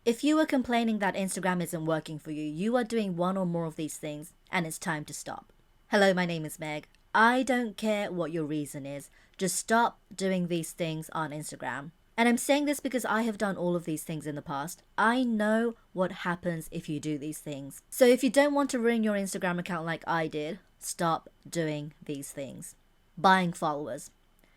If you are complaining that Instagram isn't working for you, you are doing one or more of these things, and it's time to stop. Hello, my name is Meg. I don't care what your reason is, just stop doing these things on Instagram. And I'm saying this because I have done all of these things in the past. I know what happens if you do these things. So if you don't want to ruin your Instagram account like I did, stop doing these things. Buying followers.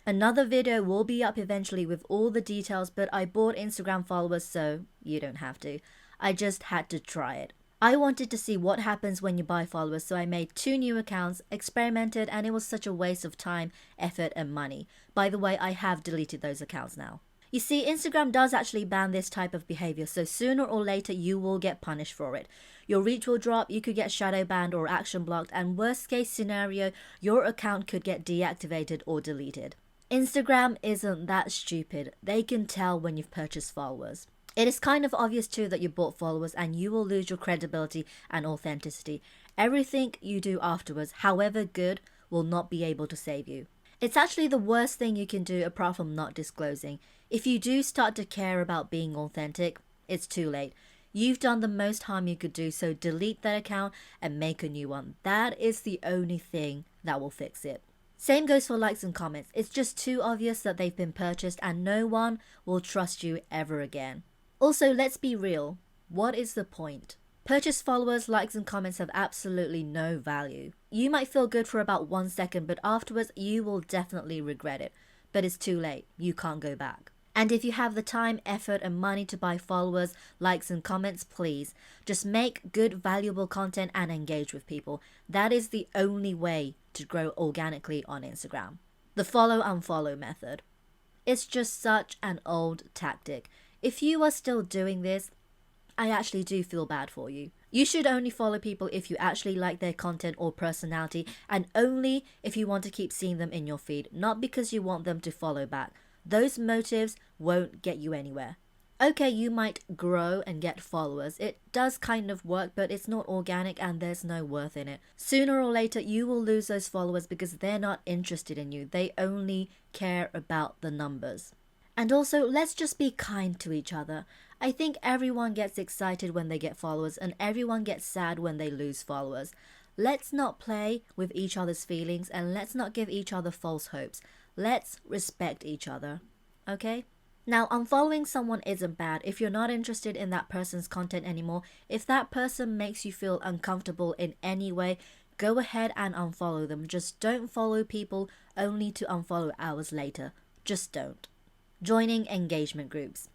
Another video will be up eventually with all the details, but I bought Instagram followers, so you don't have to. I just had to try it. I wanted to see what happens when you buy followers, so I made 2 new accounts, experimented, and it was such a waste of time, effort, and money. By the way, I have deleted those accounts now. You see, Instagram does actually ban this type of behavior, so sooner or later you will get punished for it. Your reach will drop, you could get shadow banned or action blocked, and worst case scenario, your account could get deactivated or deleted. Instagram isn't that stupid. They can tell when you've purchased followers. It is kind of obvious too that you bought followers and you will lose your credibility and authenticity. Everything you do afterwards, however good, will not be able to save you. It's actually the worst thing you can do apart from not disclosing. If you do start to care about being authentic, it's too late. You've done the most harm you could do, so delete that account and make a new one. That is the only thing that will fix it. Same goes for likes and comments. It's just too obvious that they've been purchased and no one will trust you ever again. Also, let's be real. What is the point? Purchased followers, likes and comments have absolutely no value. You might feel good for about 1 second, but afterwards you will definitely regret it. But it's too late. You can't go back. And if you have the time, effort, and money to buy followers, likes, and comments, please just make good, valuable content and engage with people. That is the only way to grow organically on Instagram. The follow-unfollow method. It's just such an old tactic. If you are still doing this, I actually do feel bad for you. You should only follow people if you actually like their content or personality, and only if you want to keep seeing them in your feed, not because you want them to follow back. Those motives won't get you anywhere. Okay, you might grow and get followers. It does kind of work, but it's not organic and there's no worth in it. Sooner or later, you will lose those followers because they're not interested in you. They only care about the numbers. And also, let's just be kind to each other. I think everyone gets excited when they get followers and everyone gets sad when they lose followers. Let's not play with each other's feelings and let's not give each other false hopes. Let's respect each other. Okay? Now, unfollowing someone isn't bad if you're not interested in that person's content anymore. If that person makes you feel uncomfortable in any way, go ahead and unfollow them. Just don't follow people only to unfollow hours later. Just don't. Joining engagement groups.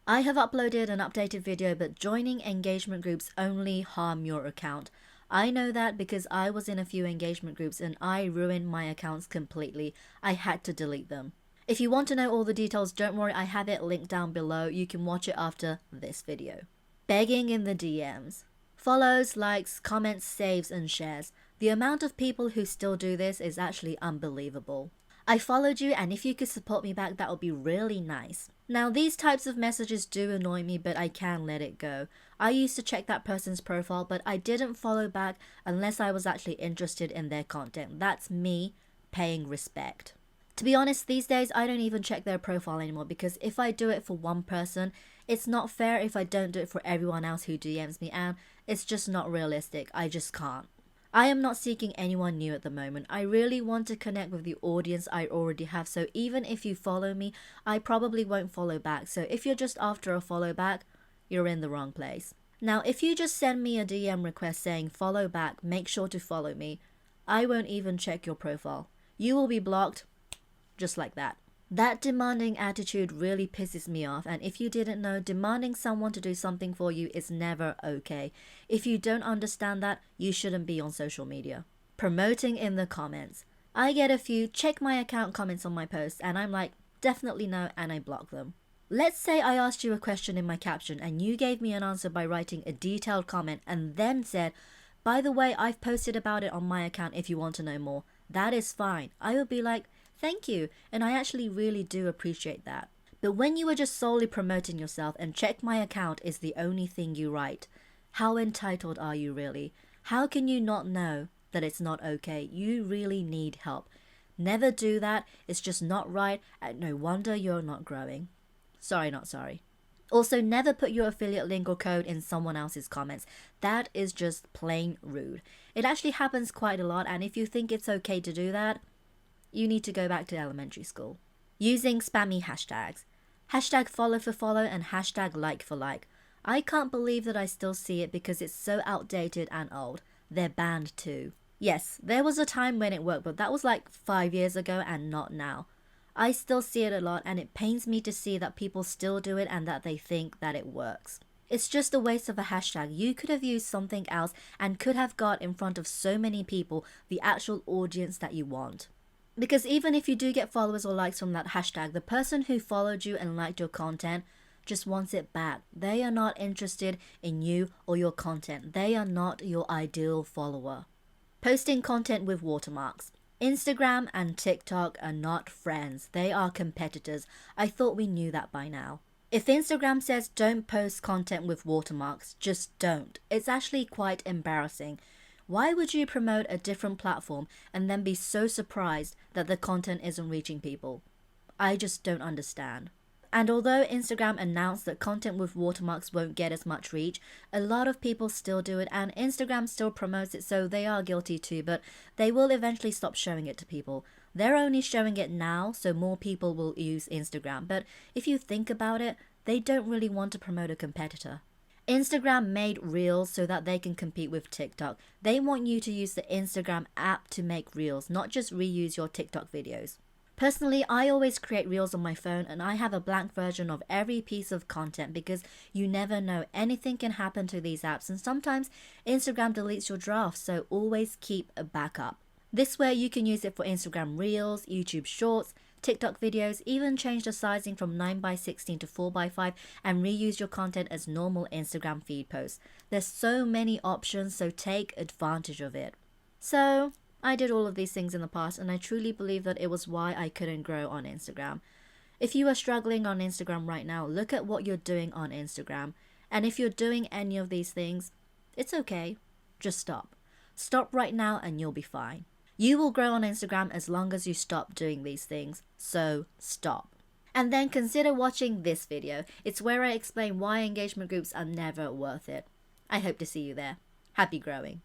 I have uploaded an updated video, but joining engagement groups only harm your account. I know that because I was in a few engagement groups and I ruined my accounts completely. I had to delete them. If you want to know all the details, don't worry, I have it linked down below. You can watch it after this video. Begging in the DMs. Follows, likes, comments, saves, and shares. The amount of people who still do this is actually unbelievable. I followed you, and if you could support me back, that would be really nice. Now, these types of messages do annoy me, but I can let it go. I used to check that person's profile, but I didn't follow back unless I was actually interested in their content. That's me paying respect. To be honest, these days I don't even check their profile anymore because if I do it for one person, it's not fair if I don't do it for everyone else who DMs me, and it's just not realistic. I just can't. I am not seeking anyone new at the moment. I really want to connect with the audience I already have, so even if you follow me, I probably won't follow back. So if you're just after a follow back, you're in the wrong place. Now, if you just send me a DM request saying follow back, make sure to follow me, I won't even check your profile. You will be blocked just like that. That demanding attitude really pisses me off, and if you didn't know, demanding someone to do something for you is never okay. If you don't understand that, you shouldn't be on social media. Promoting in the comments. I get a few check my account comments on my posts and I'm like, definitely no, and I block them. Let's say I asked you a question in my caption and you gave me an answer by writing a detailed comment and then said, by the way, I've posted about it on my account if you want to know more. That is fine. I would be like, thank you, and I actually really do appreciate that. But when you are just solely promoting yourself and check my account is the only thing you write, how entitled are you really? How can you not know that it's not okay? You really need help. Never do that. It's just not right, and no wonder you're not growing. Sorry, not sorry. Also, never put your affiliate link or code in someone else's comments. That is just plain rude. It actually happens quite a lot, and if you think it's okay to do that, you need to go back to elementary school. Using spammy hashtags. Hashtag follow for follow and hashtag like for like. I can't believe that I still see it because it's so outdated and old. They're banned too. Yes, there was a time when it worked, but that was like 5 years ago and not now. I still see it a lot, and it pains me to see that people still do it and that they think that it works. It's just a waste of a hashtag. You could have used something else and could have got in front of so many people the actual audience that you want. Because even if you do get followers or likes from that hashtag, the person who followed you and liked your content just wants it back. They are not interested in you or your content. They are not your ideal follower. Posting content with watermarks. Instagram and TikTok are not friends. They are competitors. I thought we knew that by now. If Instagram says don't post content with watermarks, just don't. It's actually quite embarrassing. Why would you promote a different platform and then be so surprised that the content isn't reaching people? I just don't understand. And although Instagram announced that content with watermarks won't get as much reach, a lot of people still do it, and Instagram still promotes it, so they are guilty too, but they will eventually stop showing it to people. They're only showing it now, so more people will use Instagram, but if you think about it, they don't really want to promote a competitor. Instagram made Reels so that they can compete with TikTok. They want you to use the Instagram app to make Reels, not just reuse your TikTok videos. Personally, I always create Reels on my phone, and I have a blank version of every piece of content because you never know, anything can happen to these apps, and sometimes Instagram deletes your drafts, so always keep a backup. This way you can use it for Instagram Reels, YouTube Shorts, TikTok videos, even change the sizing from 9:16 to 4:5 and reuse your content as normal Instagram feed posts. There's so many options, so take advantage of it. So, I did all of these things in the past, and I truly believe that it was why I couldn't grow on Instagram. If you are struggling on Instagram right now, look at what you're doing on Instagram. And if you're doing any of these things, it's okay. Just stop. Stop right now and you'll be fine. You will grow on Instagram as long as you stop doing these things. So stop. And then consider watching this video. It's where I explain why engagement groups are never worth it. I hope to see you there. Happy growing.